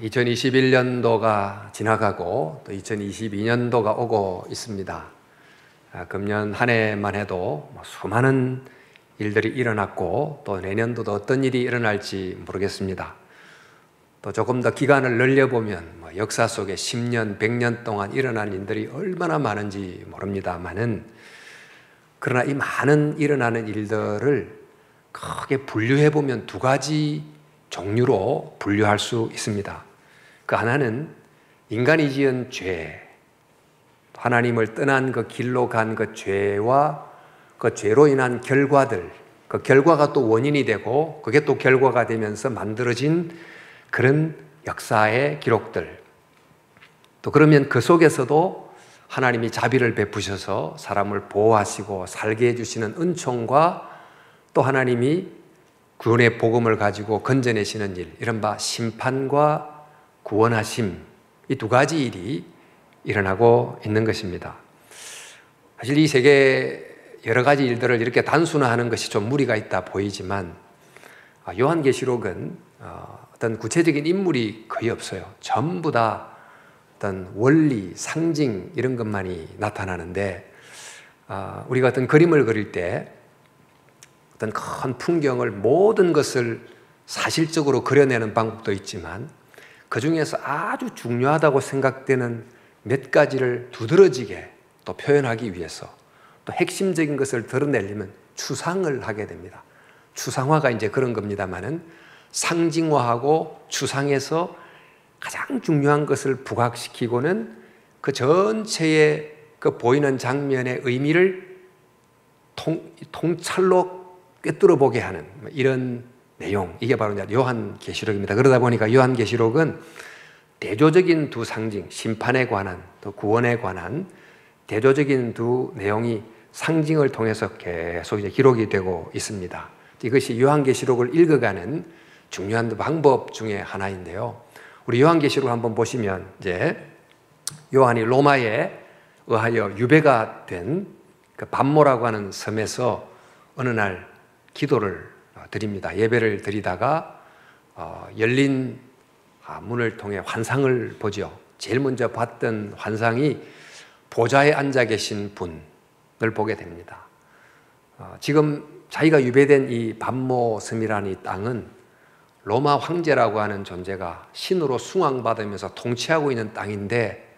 2021년도가 지나가고 또 2022년도가 오고 있습니다. 금년 한 해만 해도 수많은 일들이 일어났고 또 내년도도 어떤 일이 일어날지 모르겠습니다. 또 조금 더 기간을 늘려보면 역사 속에 10년, 100년 동안 일어난 일들이 얼마나 많은지 모릅니다만은, 그러나 이 많은 일어나는 일들을 크게 분류해보면 두 가지 종류로 분류할 수 있습니다. 그 하나는 인간이 지은 죄, 하나님을 떠난 그 길로 간 그 죄와 그 죄로 인한 결과들, 그 결과가 또 원인이 되고 그게 또 결과가 되면서 만들어진 그런 역사의 기록들. 또 그러면 그 속에서도 하나님이 자비를 베푸셔서 사람을 보호하시고 살게 해주시는 은총과 또 하나님이 구원의 복음을 가지고 건져내시는 일, 이른바 심판과 구원하심, 이 두 가지 일이 일어나고 있는 것입니다. 사실 이 세계 여러 가지 일들을 이렇게 단순화하는 것이 좀 무리가 있다 보이지만, 요한계시록은 어떤 구체적인 인물이 거의 없어요. 전부 다 어떤 원리, 상징 이런 것만이 나타나는데, 우리가 어떤 그림을 그릴 때 어떤 큰 풍경을 모든 것을 사실적으로 그려내는 방법도 있지만, 그 중에서 아주 중요하다고 생각되는 몇 가지를 두드러지게 또 표현하기 위해서, 또 핵심적인 것을 드러내려면 추상을 하게 됩니다. 추상화가 이제 그런 겁니다만은, 상징화하고 추상에서 가장 중요한 것을 부각시키고는 그 전체의 그 보이는 장면의 의미를 통찰로 꿰뚫어 보게 하는 이런 내용, 이게 바로 요한계시록입니다. 그러다 보니까 요한계시록은 대조적인 두 상징, 심판에 관한 또 구원에 관한 대조적인 두 내용이 상징을 통해서 계속 이제 기록이 되고 있습니다. 이것이 요한계시록을 읽어가는 중요한 방법 중에 하나인데요. 우리 요한계시록을 한번 보시면, 이제 요한이 로마에 의하여 유배가 된 그 밤모라고 하는 섬에서 어느 날 기도를 드립니다. 예배를 드리다가 열린 문을 통해 환상을 보죠. 제일 먼저 봤던 환상이 보좌에 앉아 계신 분을 보게 됩니다. 지금 자기가 유배된 이 밤모 섬이라는 이 땅은 로마 황제라고 하는 존재가 신으로 숭앙받으면서 통치하고 있는 땅인데,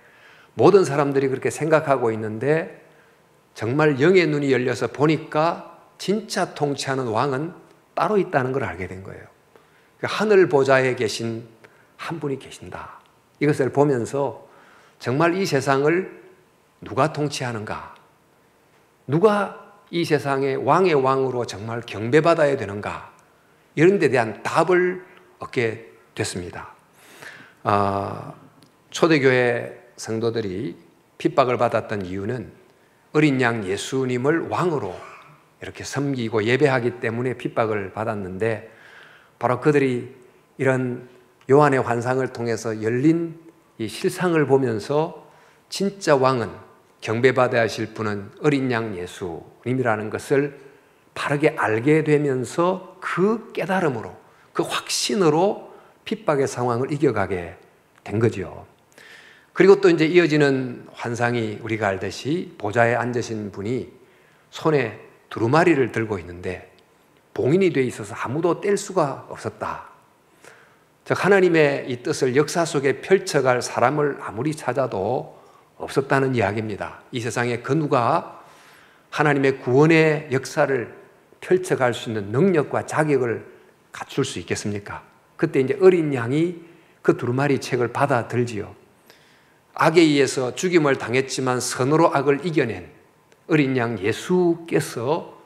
모든 사람들이 그렇게 생각하고 있는데 정말 영의 눈이 열려서 보니까 진짜 통치하는 왕은 따로 있다는 걸 알게 된 거예요. 하늘 보좌에 계신 한 분이 계신다. 이것을 보면서 정말 이 세상을 누가 통치하는가? 누가 이 세상의 왕의 왕으로 정말 경배받아야 되는가? 이런 데 대한 답을 얻게 됐습니다. 초대교회 성도들이 핍박을 받았던 이유는 어린 양 예수님을 왕으로 이렇게 섬기고 예배하기 때문에 핍박을 받았는데, 바로 그들이 이런 요한의 환상을 통해서 열린 이 실상을 보면서 진짜 왕은, 경배받아야 하실 분은 어린 양 예수님이라는 것을 바르게 알게 되면서 그 깨달음으로, 그 확신으로 핍박의 상황을 이겨가게 된 거죠. 그리고 또 이제 이어지는 환상이, 우리가 알듯이 보좌에 앉으신 분이 손에 두루마리를 들고 있는데 봉인이 돼 있어서 아무도 뗄 수가 없었다. 즉 하나님의 이 뜻을 역사 속에 펼쳐갈 사람을 아무리 찾아도 없었다는 이야기입니다. 이 세상에 그 누가 하나님의 구원의 역사를 펼쳐갈 수 있는 능력과 자격을 갖출 수 있겠습니까? 그때 이제 어린 양이 그 두루마리 책을 받아들지요. 악에 의해서 죽임을 당했지만 선으로 악을 이겨낸 어린 양 예수께서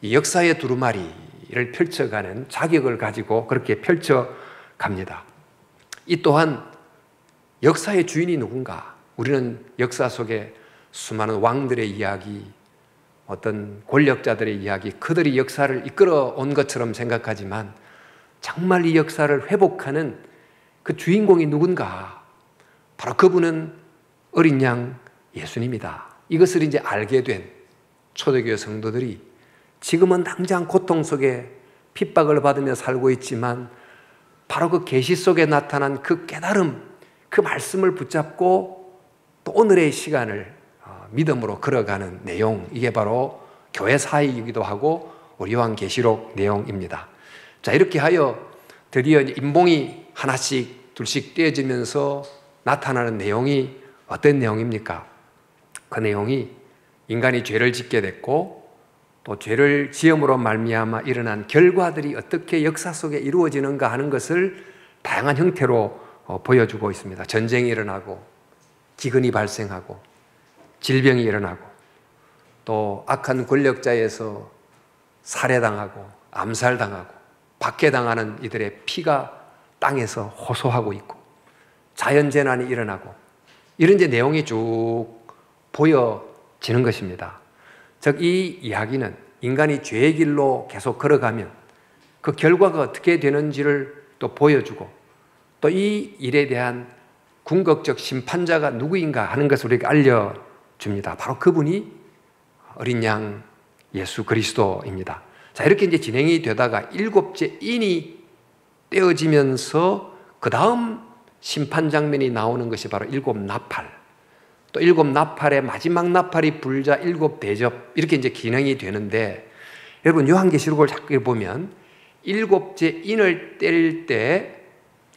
이 역사의 두루마리를 펼쳐가는 자격을 가지고 그렇게 펼쳐갑니다. 이 또한 역사의 주인이 누군가? 우리는 역사 속에 수많은 왕들의 이야기, 어떤 권력자들의 이야기, 그들이 역사를 이끌어 온 것처럼 생각하지만 정말 이 역사를 회복하는 그 주인공이 누군가? 바로 그분은 어린 양 예수님이다. 이것을 이제 알게 된 초대교회 성도들이 지금은 당장 고통 속에 핍박을 받으며 살고 있지만 바로 그 계시 속에 나타난 그 깨달음, 그 말씀을 붙잡고 또 오늘의 시간을 믿음으로 걸어가는 내용, 이게 바로 교회 사역이기도 하고 우리 요한계시록 내용입니다. 자, 이렇게 하여 드디어 인봉이 하나씩 둘씩 떼어지면서 나타나는 내용이 어떤 내용입니까? 그 내용이 인간이 죄를 짓게 됐고 또 죄를 지음으로 말미암아 일어난 결과들이 어떻게 역사 속에 이루어지는가 하는 것을 다양한 형태로 보여주고 있습니다. 전쟁이 일어나고 기근이 발생하고 질병이 일어나고 또 악한 권력자에서 살해당하고 암살당하고 박해당하는 이들의 피가 땅에서 호소하고 있고 자연재난이 일어나고 이런 이제 내용이 쭉 보여지는 것입니다. 즉, 이 이야기는 인간이 죄의 길로 계속 걸어가면 그 결과가 어떻게 되는지를 또 보여주고 또 이 일에 대한 궁극적 심판자가 누구인가 하는 것을 우리에게 알려줍니다. 바로 그분이 어린 양 예수 그리스도입니다. 자, 이렇게 이제 진행이 되다가 일곱째 인이 떼어지면서 그 다음 심판 장면이 나오는 것이 바로 일곱 나팔. 또 일곱 나팔의 마지막 나팔이 불자 일곱 대접, 이렇게 이제 진행이 되는데, 여러분 요한계시록을 자꾸 보면 일곱째 인을 뗄 때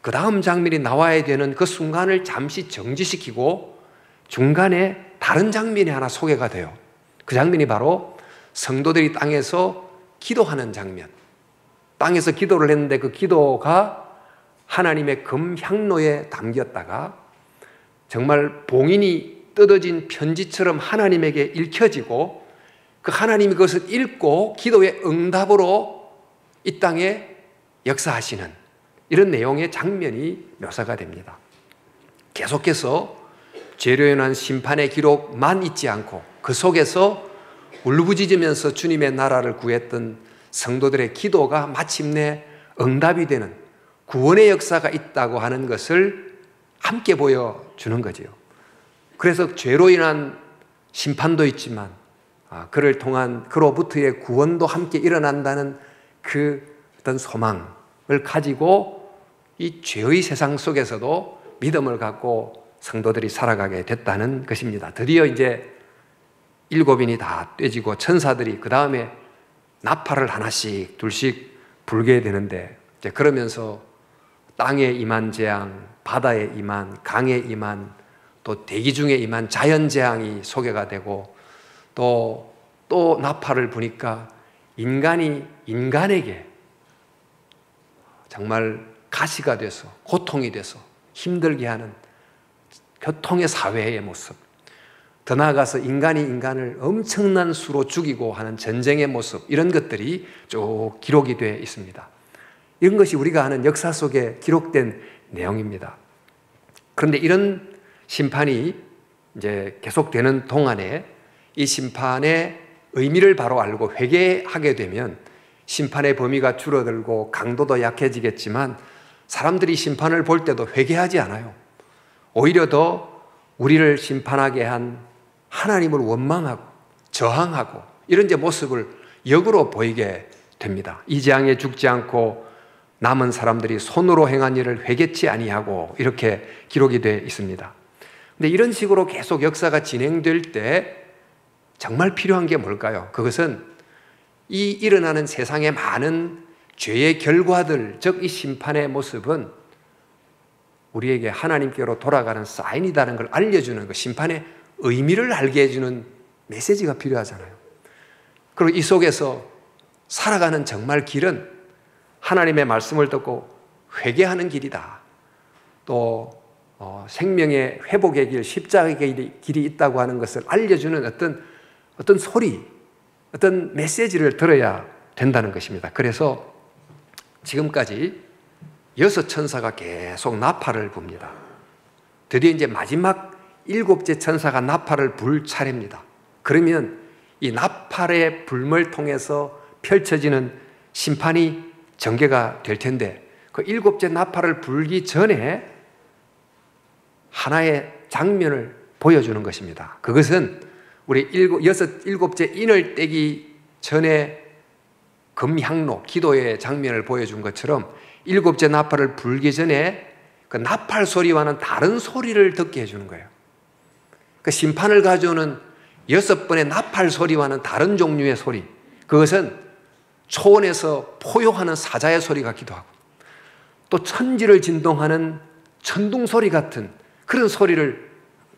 그 다음 장면이 나와야 되는 그 순간을 잠시 정지시키고 중간에 다른 장면이 하나 소개가 돼요. 그 장면이 바로 성도들이 땅에서 기도하는 장면. 땅에서 기도를 했는데 그 기도가 하나님의 금향로에 담겼다가 정말 봉인이 뜯어진 편지처럼 하나님에게 읽혀지고 그 하나님이 그것을 읽고 기도의 응답으로 이 땅에 역사하시는 이런 내용의 장면이 묘사가 됩니다. 계속해서 죄로 인한 심판의 기록만 있지 않고 그 속에서 울부짖으면서 주님의 나라를 구했던 성도들의 기도가 마침내 응답이 되는 구원의 역사가 있다고 하는 것을 함께 보여주는 거지요. 그래서 죄로 인한 심판도 있지만 그를 통한 그로부터의 구원도 함께 일어난다는 그 어떤 소망을 가지고 이 죄의 세상 속에서도 믿음을 갖고 성도들이 살아가게 됐다는 것입니다. 드디어 이제 일곱인이 다 떼지고 천사들이 그 다음에 나팔을 하나씩 둘씩 불게 되는데, 이제 그러면서 땅에 임한 재앙, 바다에 임한, 강에 임한, 또 대기 중에 임한 자연재앙이 소개가 되고 또 나팔을 부니까 인간이 인간에게 정말 가시가 돼서 고통이 돼서 힘들게 하는 교통의 사회의 모습, 더 나아가서 인간이 인간을 엄청난 수로 죽이고 하는 전쟁의 모습, 이런 것들이 쭉 기록이 되어 있습니다. 이런 것이 우리가 아는 역사 속에 기록된 내용입니다. 그런데 이런 심판이 이제 계속되는 동안에 이 심판의 의미를 바로 알고 회개하게 되면 심판의 범위가 줄어들고 강도도 약해지겠지만 사람들이 심판을 볼 때도 회개하지 않아요. 오히려 더 우리를 심판하게 한 하나님을 원망하고 저항하고 이런 이제 모습을 역으로 보이게 됩니다. 이 재앙에 죽지 않고 남은 사람들이 손으로 행한 일을 회개치 아니하고 이렇게 기록이 되어 있습니다. 근데 이런 식으로 계속 역사가 진행될 때 정말 필요한 게 뭘까요? 그것은 이 일어나는 세상의 많은 죄의 결과들, 즉 이 심판의 모습은 우리에게 하나님께로 돌아가는 사인이라는 걸 알려주는 것, 심판의 의미를 알게 해주는 메시지가 필요하잖아요. 그리고 이 속에서 살아가는 정말 길은 하나님의 말씀을 듣고 회개하는 길이다. 또 생명의 회복의 길, 십자가의 길이 있다고 하는 것을 알려주는 어떤 소리, 어떤 메시지를 들어야 된다는 것입니다. 그래서 지금까지 6 천사가 계속 나팔을 붑니다. 드디어 이제 마지막 7째 천사가 나팔을 불 차례입니다. 그러면 이 나팔의 불을 통해서 펼쳐지는 심판이 전개가 될 텐데, 그 7째 나팔을 불기 전에 하나의 장면을 보여주는 것입니다. 그것은 우리 7째 인을 떼기 전에 금향로, 기도의 장면을 보여준 것처럼 일곱째 나팔을 불기 전에 그 나팔 소리와는 다른 소리를 듣게 해주는 거예요. 그 심판을 가져오는 6번의 나팔 소리와는 다른 종류의 소리, 그것은 초원에서 포효하는 사자의 소리 같기도 하고 또 천지를 진동하는 천둥 소리 같은 그런 소리를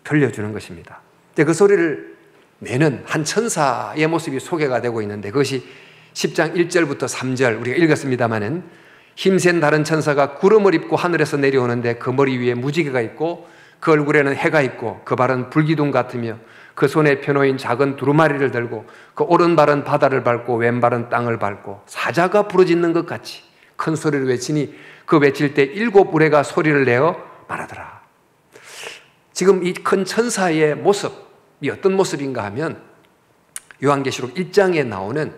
들려주는 것입니다. 그 소리를 내는 한 천사의 모습이 소개가 되고 있는데, 그것이 10장 1절부터 3절 우리가 읽었습니다마는, 힘센 다른 천사가 구름을 입고 하늘에서 내려오는데 그 머리 위에 무지개가 있고 그 얼굴에는 해가 있고 그 발은 불기둥 같으며 그 손에 펴놓인 작은 두루마리를 들고 그 오른발은 바다를 밟고 왼발은 땅을 밟고 사자가 부르짖는 것 같이 큰 소리를 외치니 그 외칠 때 7 우레가 소리를 내어 말하더라. 지금 이 큰 천사의 모습이 어떤 모습인가 하면 요한계시록 1장에 나오는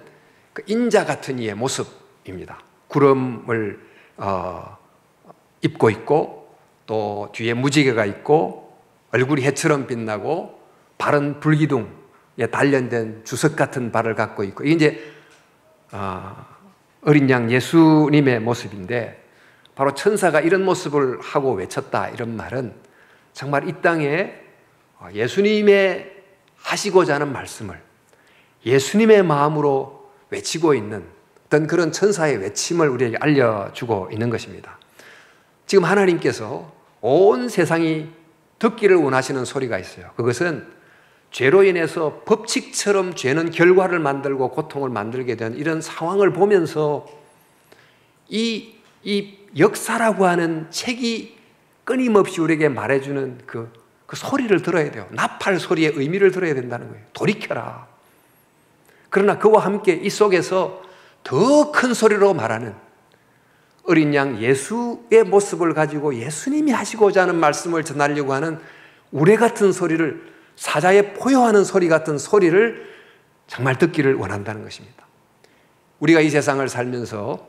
그 인자 같은 이의 모습입니다. 구름을 입고 있고 또 뒤에 무지개가 있고 얼굴이 해처럼 빛나고 발은 불기둥에 단련된 주석 같은 발을 갖고 있고, 이게 이제 어린 양 예수님의 모습인데, 바로 천사가 이런 모습을 하고 외쳤다, 이런 말은 정말 이 땅에 예수님의 하시고자 하는 말씀을 예수님의 마음으로 외치고 있는 어떤 그런 천사의 외침을 우리에게 알려주고 있는 것입니다. 지금 하나님께서 온 세상이 듣기를 원하시는 소리가 있어요. 그것은 죄로 인해서 법칙처럼 죄는 결과를 만들고 고통을 만들게 된 이런 상황을 보면서 이 역사라고 하는 책이 끊임없이 우리에게 말해주는 그 소리를 들어야 돼요. 나팔 소리의 의미를 들어야 된다는 거예요. 돌이켜라. 그러나 그와 함께 이 속에서 더 큰 소리로 말하는 어린 양 예수의 모습을 가지고 예수님이 하시고자 하는 말씀을 전하려고 하는 우레 같은 소리를, 사자의 포효하는 소리 같은 소리를 정말 듣기를 원한다는 것입니다. 우리가 이 세상을 살면서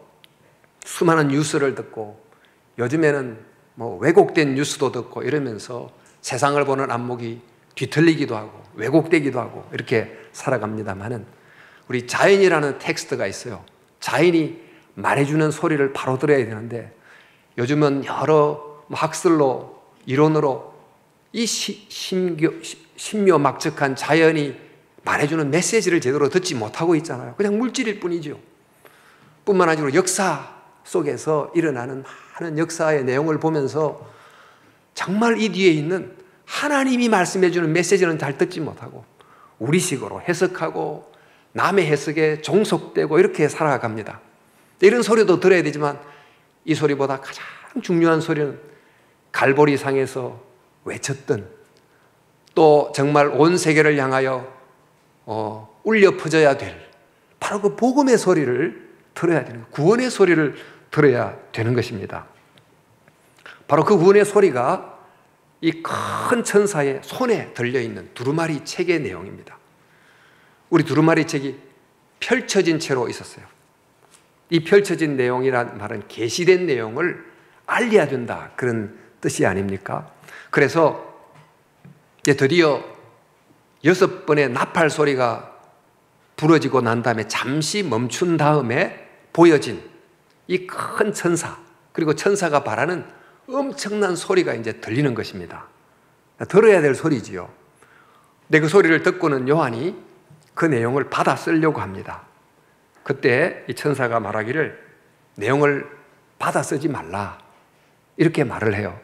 수많은 뉴스를 듣고 요즘에는 왜곡된 뉴스도 듣고 이러면서 세상을 보는 안목이 뒤틀리기도 하고 왜곡되기도 하고 이렇게 살아갑니다만은, 우리 자연이라는 텍스트가 있어요. 자연이 말해주는 소리를 바로 들어야 되는데, 요즘은 여러 학설로 이론으로 이 신묘막측한 자연이 말해주는 메시지를 제대로 듣지 못하고 있잖아요. 그냥 물질일 뿐이죠. 뿐만 아니라 역사 속에서 일어나는 많은 역사의 내용을 보면서 정말 이 뒤에 있는 하나님이 말씀해주는 메시지는 잘 듣지 못하고 우리식으로 해석하고 남의 해석에 종속되고 이렇게 살아갑니다. 이런 소리도 들어야 되지만 이 소리보다 가장 중요한 소리는 갈보리상에서 외쳤던, 또 정말 온 세계를 향하여 울려 퍼져야 될 바로 그 복음의 소리를 들어야 되는, 구원의 소리를 들어야 되는 것입니다. 바로 그 구원의 소리가 이 큰 천사의 손에 들려있는 두루마리 책의 내용입니다. 우리 두루마리 책이 펼쳐진 채로 있었어요. 이 펼쳐진 내용이란 말은 계시된 내용을 알려야 된다, 그런 뜻이 아닙니까? 그래서 이제 드디어 6번의 나팔 소리가 부러지고 난 다음에 잠시 멈춘 다음에 보여진 이 큰 천사, 그리고 천사가 바라는 엄청난 소리가 이제 들리는 것입니다. 들어야 될 소리지요. 근데 그 소리를 듣고는 요한이 그 내용을 받아 쓰려고 합니다. 그때 이 천사가 말하기를 내용을 받아 쓰지 말라, 이렇게 말을 해요.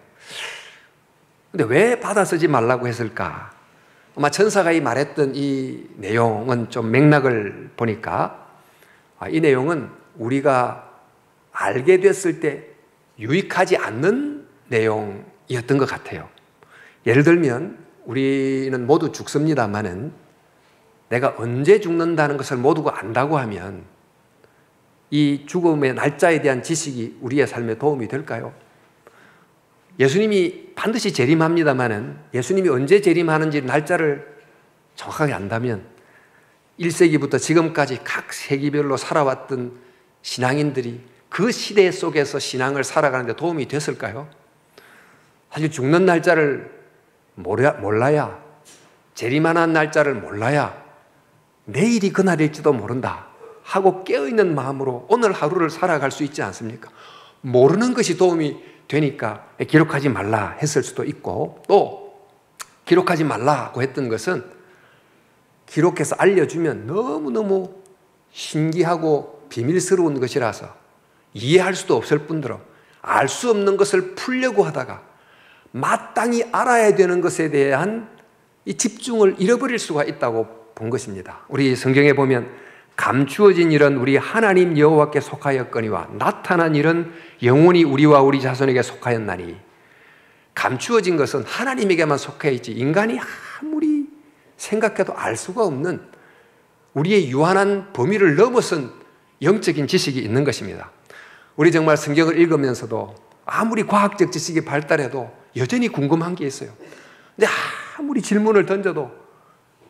근데 왜 받아 쓰지 말라고 했을까? 아마 천사가 말했던 이 내용은 좀 맥락을 보니까 이 내용은 우리가 알게 됐을 때 유익하지 않는 내용이었던 것 같아요. 예를 들면 우리는 모두 죽습니다마는 내가 언제 죽는다는 것을 모두가 안다고 하면 이 죽음의 날짜에 대한 지식이 우리의 삶에 도움이 될까요? 예수님이 반드시 재림합니다마는 예수님이 언제 재림하는지 날짜를 정확하게 안다면 1세기부터 지금까지 각 세기별로 살아왔던 신앙인들이 그 시대 속에서 신앙을 살아가는 데 도움이 됐을까요? 사실 죽는 날짜를 몰라야, 재림하는 날짜를 몰라야 내일이 그날일지도 모른다 하고 깨어있는 마음으로 오늘 하루를 살아갈 수 있지 않습니까? 모르는 것이 도움이 되니까 기록하지 말라 했을 수도 있고, 또 기록하지 말라고 했던 것은 기록해서 알려주면 너무너무 신기하고 비밀스러운 것이라서 이해할 수도 없을 뿐더러 알 수 없는 것을 풀려고 하다가 마땅히 알아야 되는 것에 대한 이 집중을 잃어버릴 수가 있다고 본 것입니다. 우리 성경에 보면 감추어진 일은 우리 하나님 여호와께 속하였거니와 나타난 일은 영원히 우리와 우리 자손에게 속하였나니. 감추어진 것은 하나님에게만 속해 있지 인간이 아무리 생각해도 알 수가 없는 우리의 유한한 범위를 넘어선 영적인 지식이 있는 것입니다. 우리 정말 성경을 읽으면서도 아무리 과학적 지식이 발달해도 여전히 궁금한 게 있어요. 근데 아무리 질문을 던져도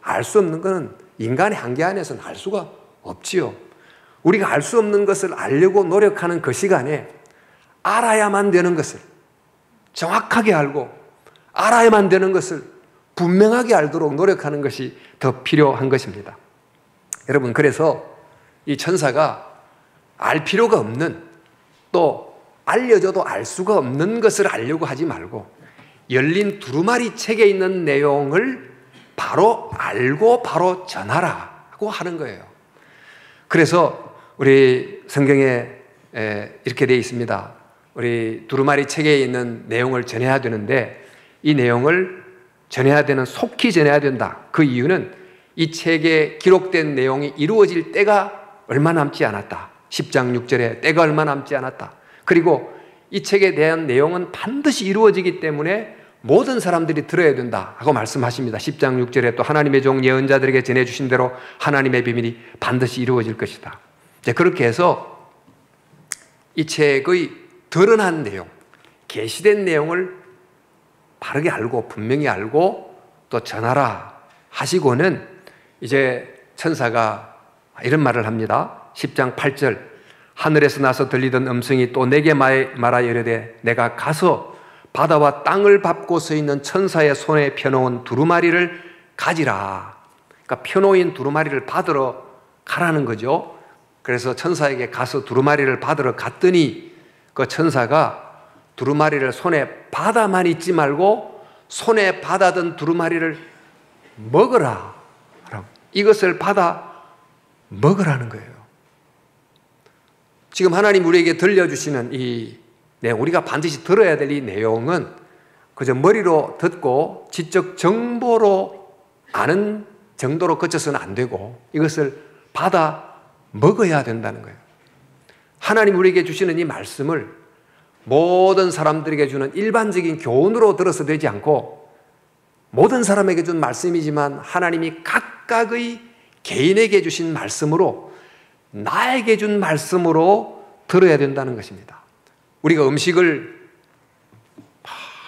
알 수 없는 것은 인간의 한계 안에서는 알 수가 없지요. 우리가 알 수 없는 것을 알려고 노력하는 그 시간에 알아야만 되는 것을 정확하게 알고 알아야만 되는 것을 분명하게 알도록 노력하는 것이 더 필요한 것입니다. 여러분, 그래서 이 천사가 알 필요가 없는, 또 알려줘도 알 수가 없는 것을 알려고 하지 말고 열린 두루마리 책에 있는 내용을 바로 알고 바로 전하라고 하는 거예요. 그래서 우리 성경에 이렇게 되어 있습니다. 우리 두루마리 책에 있는 내용을 전해야 되는데 이 내용을 전해야 되는, 속히 전해야 된다. 그 이유는 이 책에 기록된 내용이 이루어질 때가 얼마 남지 않았다. 10장 6절에 때가 얼마 남지 않았다. 그리고 이 책에 대한 내용은 반드시 이루어지기 때문에 모든 사람들이 들어야 된다 하고 말씀하십니다. 10장 6절에 또 하나님의 종 예언자들에게 전해주신 대로 하나님의 비밀이 반드시 이루어질 것이다. 이제 그렇게 해서 이 책의 드러난 내용, 계시된 내용을 바르게 알고 분명히 알고 또 전하라 하시고는 이제 천사가 이런 말을 합니다. 10장 8절, 하늘에서 나서 들리던 음성이 또 내게 말하여 이르되 내가 가서 바다와 땅을 밟고 서 있는 천사의 손에 펴놓은 두루마리를 가지라. 그러니까 펴놓인 두루마리를 받으러 가라는 거죠. 그래서 천사에게 가서 두루마리를 받으러 갔더니 그 천사가 두루마리를 손에 받아만 있지 말고 손에 받아든 두루마리를 먹으라. 이것을 받아 먹으라는 거예요. 지금 하나님 우리에게 들려주시는 이 내용, 우리가 반드시 들어야 될 이 내용은 그저 머리로 듣고 지적 정보로 아는 정도로 그쳐서는 안 되고 이것을 받아 먹어야 된다는 거예요. 하나님 우리에게 주시는 이 말씀을 모든 사람들에게 주는 일반적인 교훈으로 들어서 되지 않고 모든 사람에게 준 말씀이지만 하나님이 각각의 개인에게 주신 말씀으로, 나에게 준 말씀으로 들어야 된다는 것입니다. 우리가 음식을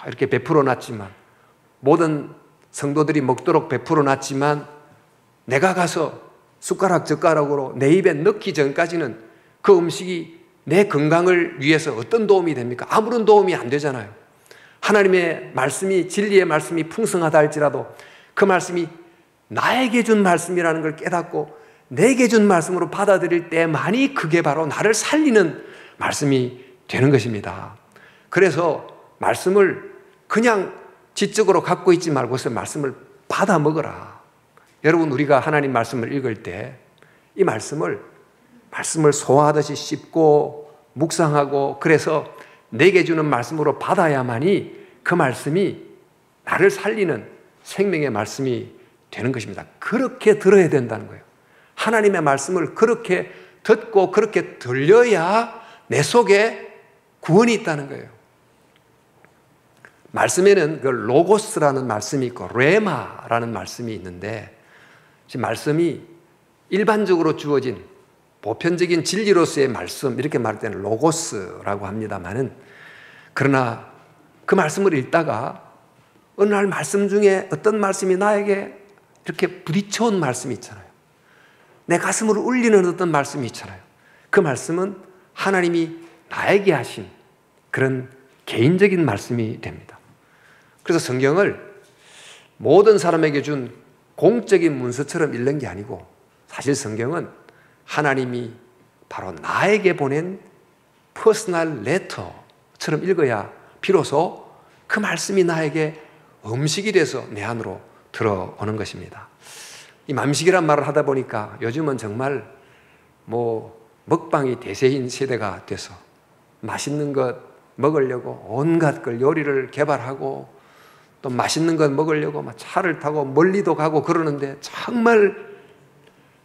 이렇게 베풀어 놨지만, 모든 성도들이 먹도록 베풀어 놨지만 내가 가서 숟가락 젓가락으로 내 입에 넣기 전까지는 그 음식이 내 건강을 위해서 어떤 도움이 됩니까? 아무런 도움이 안 되잖아요. 하나님의 말씀이, 진리의 말씀이 풍성하다 할지라도 그 말씀이 나에게 준 말씀이라는 걸 깨닫고 내게 준 말씀으로 받아들일 때만이 그게 바로 나를 살리는 말씀이 되는 것입니다. 그래서 말씀을 그냥 지적으로 갖고 있지 말고서 말씀을 받아 먹어라. 여러분, 우리가 하나님 말씀을 읽을 때 이 말씀을 소화하듯이 씹고 묵상하고, 그래서 내게 주는 말씀으로 받아야만이 그 말씀이 나를 살리는 생명의 말씀이 되는 것입니다. 그렇게 들어야 된다는 거예요. 하나님의 말씀을 그렇게 듣고 그렇게 들려야 내 속에 구원이 있다는 거예요. 말씀에는 그 로고스라는 말씀이 있고 레마라는 말씀이 있는데, 지금 말씀이 일반적으로 주어진 보편적인 진리로서의 말씀, 이렇게 말할 때는 로고스라고 합니다만은, 그러나 그 말씀을 읽다가 어느 날 말씀 중에 어떤 말씀이 나에게 이렇게 부딪혀온 말씀이 있잖아요. 내 가슴을 울리는 어떤 말씀이 있잖아요. 그 말씀은 하나님이 나에게 하신 그런 개인적인 말씀이 됩니다. 그래서 성경을 모든 사람에게 준 공적인 문서처럼 읽는 게 아니고, 사실 성경은 하나님이 바로 나에게 보낸 퍼스널 레터처럼 읽어야 비로소 그 말씀이 나에게 음식이 돼서 내 안으로 들어오는 것입니다. 이 맘식이란 말을 하다 보니까 요즘은 정말 먹방이 대세인 세대가 돼서 맛있는 것 먹으려고 온갖 걸 요리를 개발하고 또 맛있는 것 먹으려고 막 차를 타고 멀리도 가고 그러는데 정말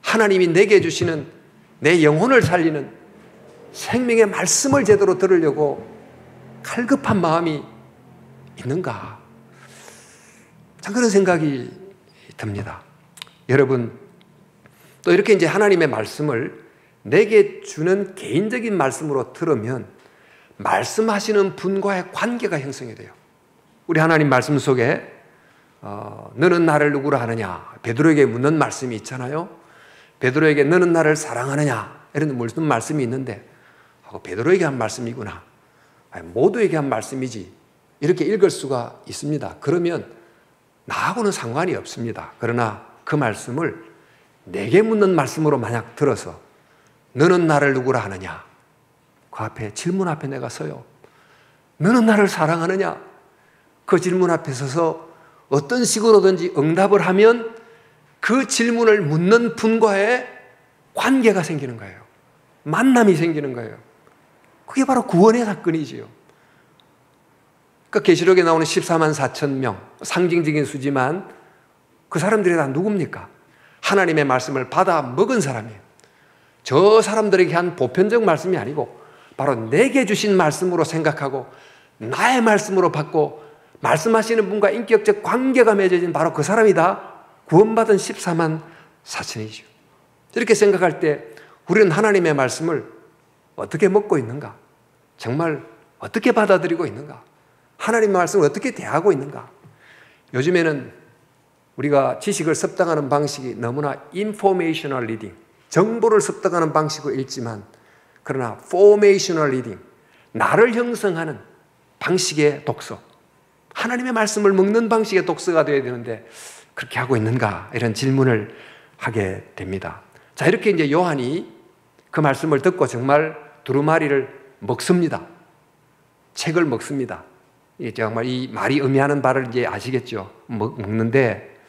하나님이 내게 주시는 내 영혼을 살리는 생명의 말씀을 제대로 들으려고 갈급한 마음이 있는가? 참 그런 생각이 듭니다. 여러분, 또 이렇게 이제 하나님의 말씀을 내게 주는 개인적인 말씀으로 들으면 말씀하시는 분과의 관계가 형성이 돼요. 우리 하나님 말씀 속에 너는 나를 누구라 하느냐? 베드로에게 묻는 말씀이 있잖아요. 베드로에게 너는 나를 사랑하느냐? 이런 무슨 말씀이 있는데 베드로에게 한 말씀이구나. 모두에게 한 말씀이지. 이렇게 읽을 수가 있습니다. 그러면 나하고는 상관이 없습니다. 그러나 그 말씀을 내게 묻는 말씀으로 만약 들어서 너는 나를 누구라 하느냐? 그 앞에 질문 앞에 내가 서요. 너는 나를 사랑하느냐? 그 질문 앞에 서서 어떤 식으로든지 응답을 하면 그 질문을 묻는 분과의 관계가 생기는 거예요. 만남이 생기는 거예요. 그게 바로 구원의 사건이지요. 그러니까 계시록에 나오는 14만 4천 명, 상징적인 수지만 그 사람들이 다 누굽니까? 하나님의 말씀을 받아 먹은 사람이에요. 저 사람들에게 한 보편적 말씀이 아니고 바로 내게 주신 말씀으로 생각하고 나의 말씀으로 받고 말씀하시는 분과 인격적 관계가 맺어진 바로 그 사람이 다 구원받은 14만 4천이죠. 이렇게 생각할 때 우리는 하나님의 말씀을 어떻게 먹고 있는가? 정말 어떻게 받아들이고 있는가? 하나님의 말씀을 어떻게 대하고 있는가? 요즘에는 우리가 지식을 습득하는 방식이 너무나 informational reading, 정보를 습득하는 방식으로 읽지만 그러나 formational reading, 나를 형성하는 방식의 독서, 하나님의 말씀을 먹는 방식의 독서가 되어야 되는데 그렇게 하고 있는가? 이런 질문을 하게 됩니다. 자, 이렇게 이제 요한이 그 말씀을 듣고 정말 두루마리를 먹습니다. 책을 먹습니다. 정말 이 말이 의미하는 바를 이제 아시겠죠? 먹는데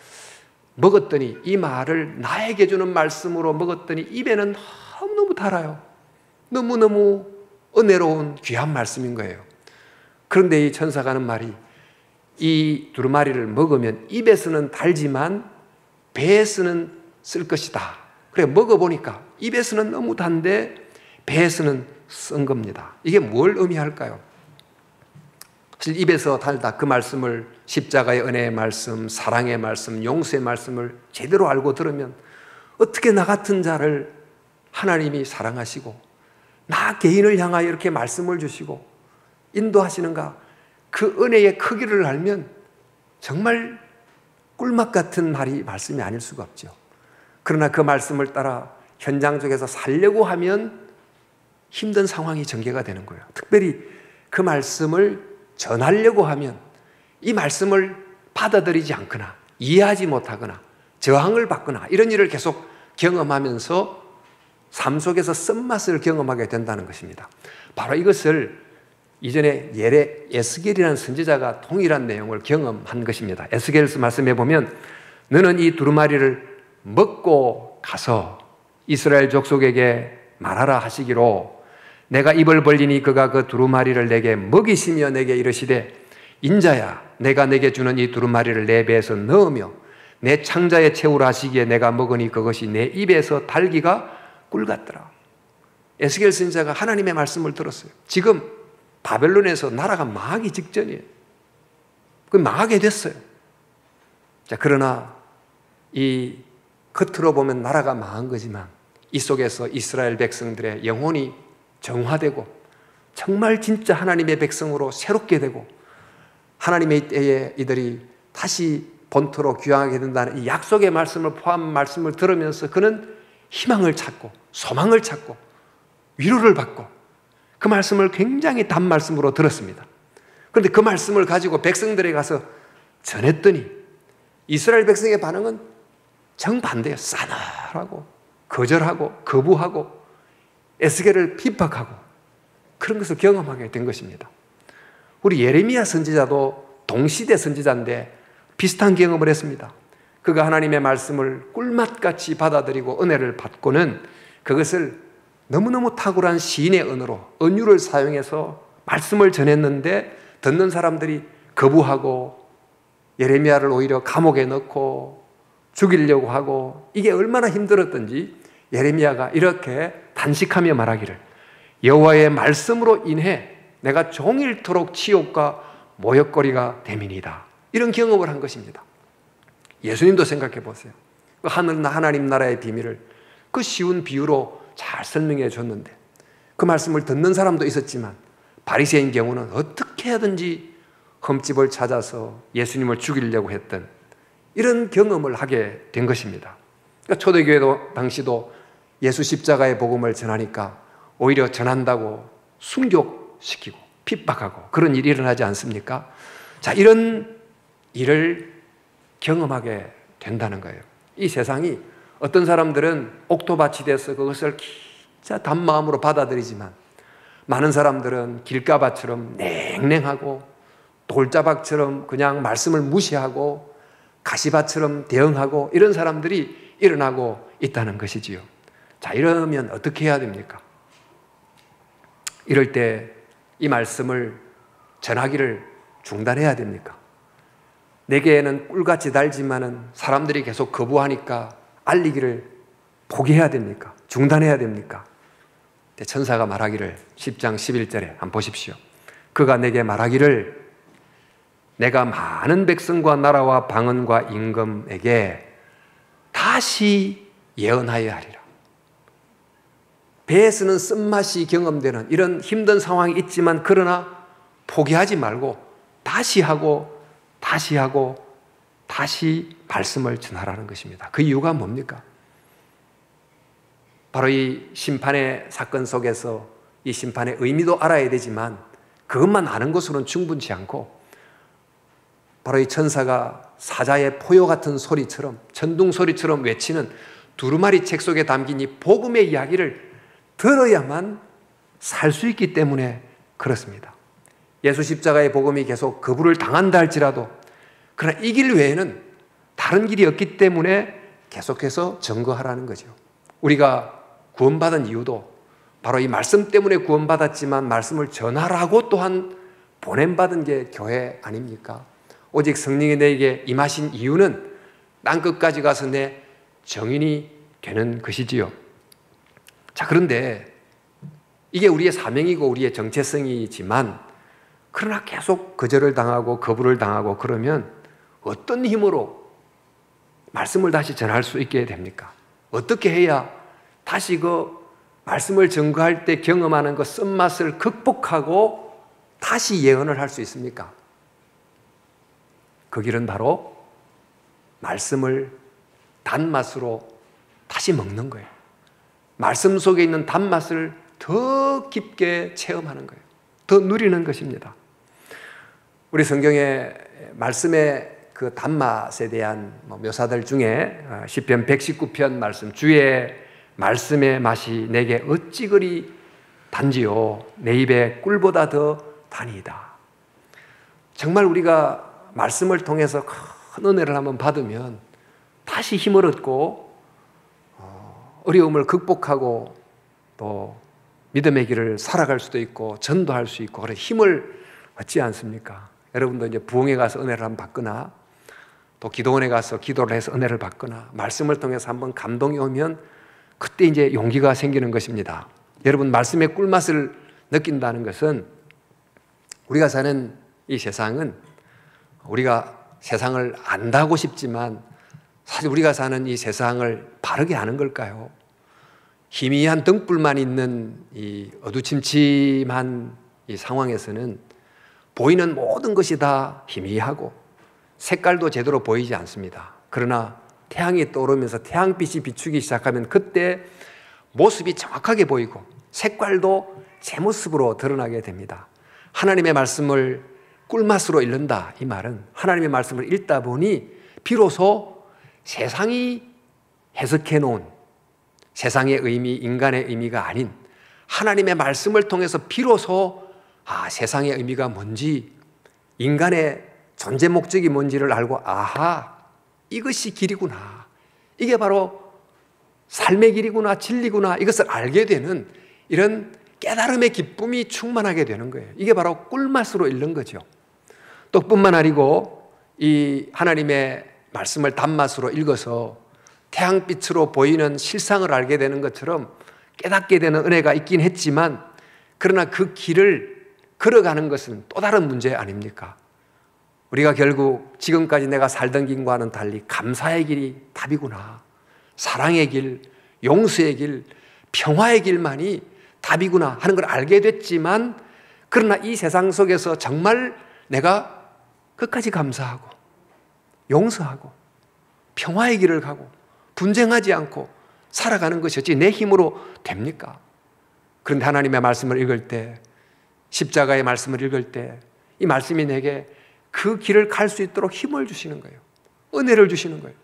먹었더니 이 말을 나에게 주는 말씀으로 먹었더니 입에는 너무너무 달아요. 너무너무 은혜로운 귀한 말씀인 거예요. 그런데 이 천사가 하는 말이 이 두루마리를 먹으면 입에서는 달지만 배에서는 쓸 것이다. 그래 먹어보니까 입에서는 너무 단데 배에서는 쓴 겁니다. 이게 뭘 의미할까요? 사실 입에서 달다 그 말씀을 십자가의 은혜의 말씀, 사랑의 말씀, 용서의 말씀을 제대로 알고 들으면 어떻게 나 같은 자를 하나님이 사랑하시고 나 개인을 향하여 이렇게 말씀을 주시고 인도하시는가? 그 은혜의 크기를 알면 정말 꿀맛 같은 말씀이 아닐 수가 없죠. 그러나 그 말씀을 따라 현장 속에서 살려고 하면 힘든 상황이 전개가 되는 거예요. 특별히 그 말씀을 전하려고 하면 이 말씀을 받아들이지 않거나 이해하지 못하거나 저항을 받거나 이런 일을 계속 경험하면서 삶 속에서 쓴맛을 경험하게 된다는 것입니다. 바로 이것을 이전에 에스겔이라는 선지자가 동일한 내용을 경험한 것입니다. 에스겔서 말씀해 보면 너는 이 두루마리를 먹고 가서 이스라엘 족속에게 말하라 하시기로 내가 입을 벌리니 그가 그 두루마리를 내게 먹이시며 내게 이르시되 인자야 내가 내게 주는 이 두루마리를 내 배에서 넣으며 내 창자에 채우라 하시기에 내가 먹으니 그것이 내 입에서 달기가 꿀 같더라. 에스겔 선지자가 하나님의 말씀을 들었어요. 지금 바벨론에서 나라가 망하기 직전이에요. 그 망하게 됐어요. 자, 그러나 이 겉으로 보면 나라가 망한 거지만 이 속에서 이스라엘 백성들의 영혼이 정화되고 정말 진짜 하나님의 백성으로 새롭게 되고 하나님의 때에 이들이 다시 본토로 귀환하게 된다는 이 약속의 말씀을 포함한 말씀을 들으면서 그는 희망을 찾고 소망을 찾고 위로를 받고 그 말씀을 굉장히 단 말씀으로 들었습니다. 그런데 그 말씀을 가지고 백성들에게 가서 전했더니 이스라엘 백성의 반응은 정반대예요. 싸늘하고 거절하고 거부하고 에스겔을 핍박하고 그런 것을 경험하게 된 것입니다. 우리 예레미야 선지자도 동시대 선지자인데 비슷한 경험을 했습니다. 그가 하나님의 말씀을 꿀맛같이 받아들이고 은혜를 받고는 그것을 너무너무 탁월한 시인의 언어로 언유를 사용해서 말씀을 전했는데 듣는 사람들이 거부하고 예레미야를 오히려 감옥에 넣고 죽이려고 하고, 이게 얼마나 힘들었던지 예레미야가 이렇게 단식하며 말하기를 여호와의 말씀으로 인해 내가 종일토록 치욕과 모욕거리가 됨이니이다. 이런 경험을 한 것입니다. 예수님도 생각해 보세요. 그 하나님 나라의 비밀을 그 쉬운 비유로 잘 설명해 줬는데 그 말씀을 듣는 사람도 있었지만 바리새인 경우는 어떻게 하든지 흠집을 찾아서 예수님을 죽이려고 했던 이런 경험을 하게 된 것입니다. 그러니까 초대교회도 당시도 예수 십자가의 복음을 전하니까 오히려 전한다고 순교시키고 핍박하고 그런 일이 일어나지 않습니까? 자, 이런 일을 경험하게 된다는 거예요. 이 세상이 어떤 사람들은 옥토밭이 돼서 그것을 진짜 단마음으로 받아들이지만 많은 사람들은 길가밭처럼 냉랭하고 돌자박처럼 그냥 말씀을 무시하고 가시밭처럼 대응하고 이런 사람들이 일어나고 있다는 것이지요. 자, 이러면 어떻게 해야 됩니까? 이럴 때 이 말씀을 전하기를 중단해야 됩니까? 내게는 꿀같이 달지만은 사람들이 계속 거부하니까 알리기를 포기해야 됩니까? 중단해야 됩니까? 천사가 말하기를 10장 11절에 한번 보십시오. 그가 내게 말하기를 내가 많은 백성과 나라와 방언과 임금에게 다시 예언하여야 하리라. 배에서는 쓴맛이 경험되는 이런 힘든 상황이 있지만 그러나 포기하지 말고 다시 하고 다시 하고 다시 말씀을 전하라는 것입니다. 그 이유가 뭡니까? 바로 이 심판의 사건 속에서 이 심판의 의미도 알아야 되지만 그것만 아는 것으로는 충분치 않고 바로 이 천사가 사자의 포효 같은 소리처럼 천둥 소리처럼 외치는 두루마리 책 속에 담긴 이 복음의 이야기를 들어야만 살 수 있기 때문에 그렇습니다. 예수 십자가의 복음이 계속 거부를 당한다 할지라도 그러나 이 길 외에는 다른 길이 없기 때문에 계속해서 증거하라는 거죠. 우리가 구원받은 이유도 바로 이 말씀 때문에 구원받았지만 말씀을 전하라고 또한 보냄받은 게 교회 아닙니까? 오직 성령이 내게 임하신 이유는 땅 끝까지 가서 내 정인이 되는 것이지요. 자, 그런데 이게 우리의 사명이고 우리의 정체성이지만 그러나 계속 거절을 당하고 거부를 당하고 그러면 어떤 힘으로 말씀을 다시 전할 수 있게 됩니까? 어떻게 해야 다시 그 말씀을 증거할 때 경험하는 그 쓴맛을 극복하고 다시 예언을 할 수 있습니까? 그 길은 바로 말씀을 단맛으로 다시 먹는 거예요. 말씀 속에 있는 단맛을 더 깊게 체험하는 거예요. 더 누리는 것입니다. 우리 성경의 말씀의 그 단맛에 대한 묘사들 중에 시편 119편 말씀, 주의 말씀의 맛이 내게 어찌 그리 단지요 내 입에 꿀보다 더 단이다. 정말 우리가 말씀을 통해서 큰 은혜를 한번 받으면 다시 힘을 얻고 어려움을 극복하고 또 믿음의 길을 살아갈 수도 있고 전도할 수 있고 그런 힘을 얻지 않습니까? 여러분도 이제 부흥회 가서 은혜를 한번 받거나 또 기도원에 가서 기도를 해서 은혜를 받거나 말씀을 통해서 한번 감동이 오면 그때 이제 용기가 생기는 것입니다. 여러분, 말씀의 꿀맛을 느낀다는 것은 우리가 사는 이 세상은 우리가 세상을 안다고 싶지만 사실 우리가 사는 이 세상을 바르게 아는 걸까요? 희미한 등불만 있는 이 어두침침한 이 상황에서는 보이는 모든 것이 다 희미하고 색깔도 제대로 보이지 않습니다. 그러나 태양이 떠오르면서 태양빛이 비추기 시작하면 그때 모습이 정확하게 보이고 색깔도 제 모습으로 드러나게 됩니다. 하나님의 말씀을 꿀맛으로 읽는다, 이 말은 하나님의 말씀을 읽다 보니 비로소 세상이 해석해 놓은 세상의 의미, 인간의 의미가 아닌 하나님의 말씀을 통해서 비로소 세상의 의미가 뭔지, 인간의 존재 목적이 뭔지를 알고 이것이 길이구나, 이게 바로 삶의 길이구나, 진리구나, 이것을 알게 되는 이런 깨달음의 기쁨이 충만하게 되는 거예요. 이게 바로 꿀맛으로 읽는 거죠. 또 뿐만 아니고 이 하나님의 말씀을 단맛으로 읽어서 태양빛으로 보이는 실상을 알게 되는 것처럼 깨닫게 되는 은혜가 있긴 했지만, 그러나 그 길을 걸어가는 것은 또 다른 문제 아닙니까? 우리가 결국 지금까지 내가 살던 길과는 달리 감사의 길이 답이구나, 사랑의 길, 용서의 길, 평화의 길만이 답이구나 하는 걸 알게 됐지만, 그러나 이 세상 속에서 정말 내가 끝까지 감사하고 용서하고 평화의 길을 가고 분쟁하지 않고 살아가는 것이 어찌 내 힘으로 됩니까? 그런데 하나님의 말씀을 읽을 때, 십자가의 말씀을 읽을 때 이 말씀이 내게 그 길을 갈 수 있도록 힘을 주시는 거예요. 은혜를 주시는 거예요.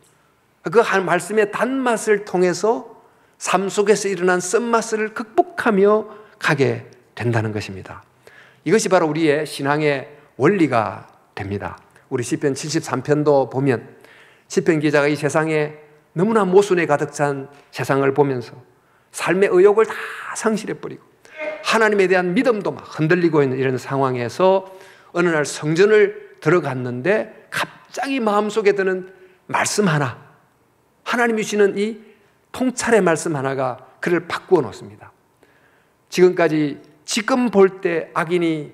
그 한 말씀의 단맛을 통해서 삶 속에서 일어난 쓴맛을 극복하며 가게 된다는 것입니다. 이것이 바로 우리의 신앙의 원리가 됩니다. 우리 시편 73편도 보면 시편 기자가 이 세상에 너무나 모순에 가득 찬 세상을 보면서 삶의 의욕을 다 상실해버리고 하나님에 대한 믿음도 막 흔들리고 있는 이런 상황에서 어느 날 성전을 들어갔는데 갑자기 마음속에 드는 말씀 하나, 하나님이 주시는 이 통찰의 말씀 하나가 그를 바꾸어 놓습니다. 지금까지 지금 볼 때 악인이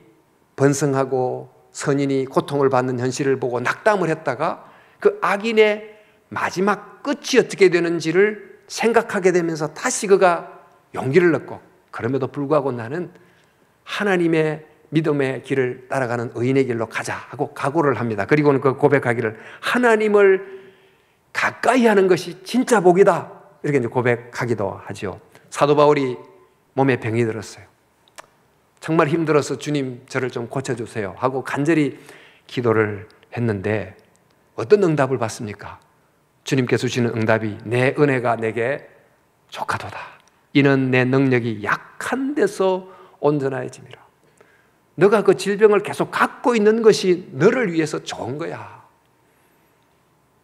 번성하고 선인이 고통을 받는 현실을 보고 낙담을 했다가 그 악인의 마지막 끝이 어떻게 되는지를 생각하게 되면서 다시 그가 용기를 얻고, 그럼에도 불구하고 나는 하나님의 믿음의 길을 따라가는 의인의 길로 가자 하고 각오를 합니다. 그리고는 그 고백하기를 하나님을 가까이 하는 것이 진짜 복이다, 이렇게 이제 고백하기도 하죠. 사도 바울이 몸에 병이 들었어요. 정말 힘들어서 주님 저를 좀 고쳐주세요 하고 간절히 기도를 했는데 어떤 응답을 받습니까? 주님께서 주시는 응답이 내 은혜가 내게 족하도다. 이는 내 능력이 약한 데서 온전해짐이라. 너가 그 질병을 계속 갖고 있는 것이 너를 위해서 좋은 거야.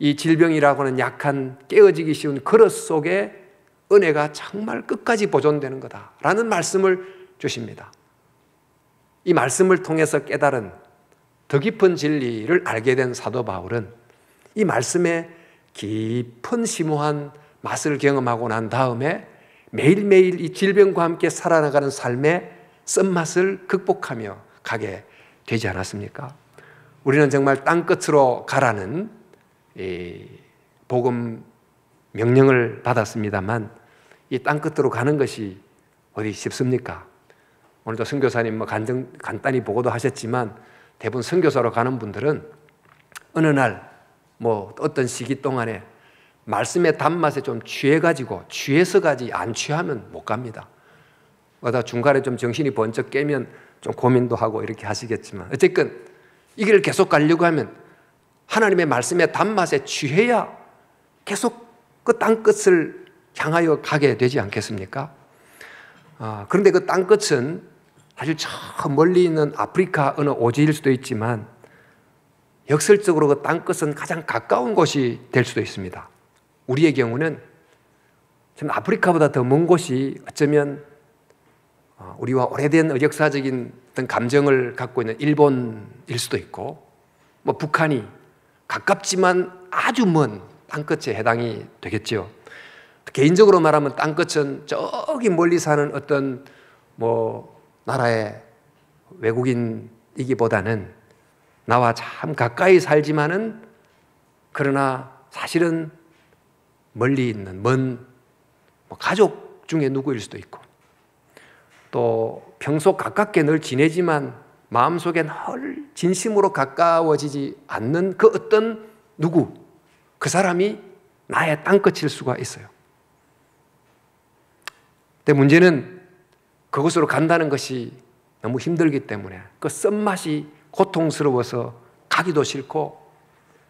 이 질병이라고 하는 약한 깨어지기 쉬운 그릇 속에 은혜가 정말 끝까지 보존되는 거다라는 말씀을 주십니다. 이 말씀을 통해서 깨달은 더 깊은 진리를 알게 된 사도 바울은 이 말씀의 깊은 심오한 맛을 경험하고 난 다음에 매일매일 이 질병과 함께 살아나가는 삶의 쓴맛을 극복하며 가게 되지 않았습니까? 우리는 정말 땅끝으로 가라는 복음 명령을 받았습니다만 이 땅끝으로 가는 것이 어디 쉽습니까? 오늘도 선교사님 간단히 보고도 하셨지만 대부분 선교사로 가는 분들은 어느 날 어떤 시기 동안에 말씀의 단맛에 좀 취해서 가지 안 취하면 못 갑니다. 중간에 좀 정신이 번쩍 깨면 좀 고민도 하고 이렇게 하시겠지만 어쨌든 이 길을 계속 가려고 하면 하나님의 말씀의 단맛에 취해야 계속 그 땅끝을 향하여 가게 되지 않겠습니까? 그런데 그 땅끝은 사실 저 멀리 있는 아프리카 어느 오지일 수도 있지만 역설적으로 그 땅끝은 가장 가까운 곳이 될 수도 있습니다. 우리의 경우는 좀 아프리카보다 더 먼 곳이 어쩌면 우리와 오래된 역사적인 어떤 감정을 갖고 있는 일본일 수도 있고 북한이 가깝지만 아주 먼 땅끝에 해당이 되겠죠. 개인적으로 말하면 땅끝은 저기 멀리 사는 어떤 나라의 외국인이기보다는 나와 참 가까이 살지만은 그러나 사실은 멀리 있는 먼 가족 중에 누구일 수도 있고 또 평소 가깝게 늘 지내지만 마음속에 늘 진심으로 가까워지지 않는 그 어떤 누구, 그 사람이 나의 땅끝일 수가 있어요. 근데 문제는 그곳으로 간다는 것이 너무 힘들기 때문에 그 쓴맛이 고통스러워서 가기도 싫고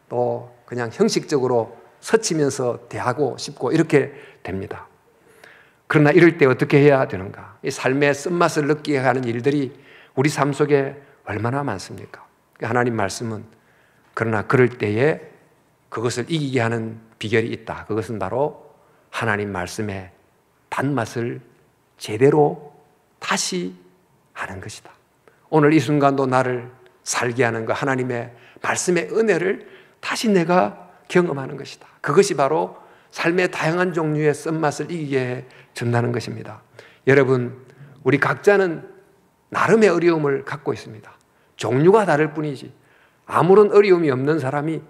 또 그냥 형식적으로 스치면서 대하고 싶고 이렇게 됩니다. 그러나 이럴 때 어떻게 해야 되는가? 이 삶의 쓴맛을 느끼게 하는 일들이 우리 삶 속에 얼마나 많습니까? 하나님 말씀은 그러나 그럴 때에 그것을 이기게 하는 비결이 있다. 그것은 바로 하나님 말씀의 단맛을 제대로 다시 하는 것이다. 오늘 이 순간도 나를 살게 하는 그 하나님의 말씀의 은혜를 다시 내가 경험하는 것이다. 그것이 바로 삶의 다양한 종류의 쓴맛을 이기게 해 준다는 것입니다. 여러분, 우리 각자는 나름의 어려움을 갖고 있습니다. 종류가 다를 뿐이지 아무런 어려움이 없는 사람이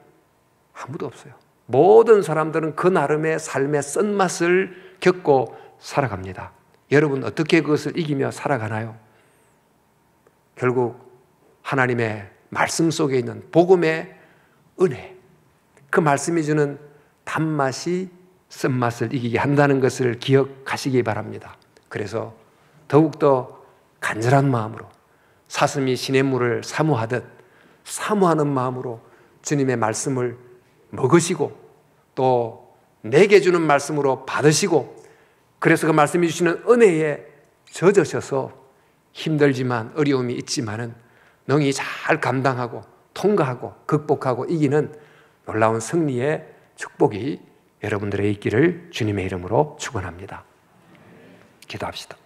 아무도 없어요. 모든 사람들은 그 나름의 삶의 쓴맛을 겪고 살아갑니다. 여러분, 어떻게 그것을 이기며 살아가나요? 결국 하나님의 말씀 속에 있는 복음의 은혜, 그 말씀이 주는 단맛이 쓴맛을 이기게 한다는 것을 기억하시기 바랍니다. 그래서 더욱더 간절한 마음으로 사슴이 시냇물을 사모하듯 사모하는 마음으로 주님의 말씀을 먹으시고 또 내게 주는 말씀으로 받으시고, 그래서 그 말씀이 주시는 은혜에 젖으셔서 힘들지만 어려움이 있지만은 능히 잘 감당하고 통과하고 극복하고 이기는 놀라운 승리의 축복이 여러분들의 있기를 주님의 이름으로 축원합니다. 기도합시다.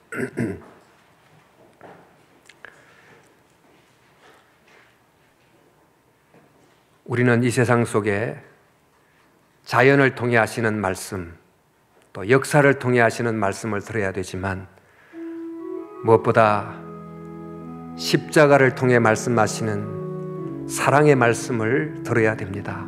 우리는 이 세상 속에 자연을 통해 하시는 말씀, 또 역사를 통해 하시는 말씀을 들어야 되지만 무엇보다 십자가를 통해 말씀하시는 사랑의 말씀을 들어야 됩니다.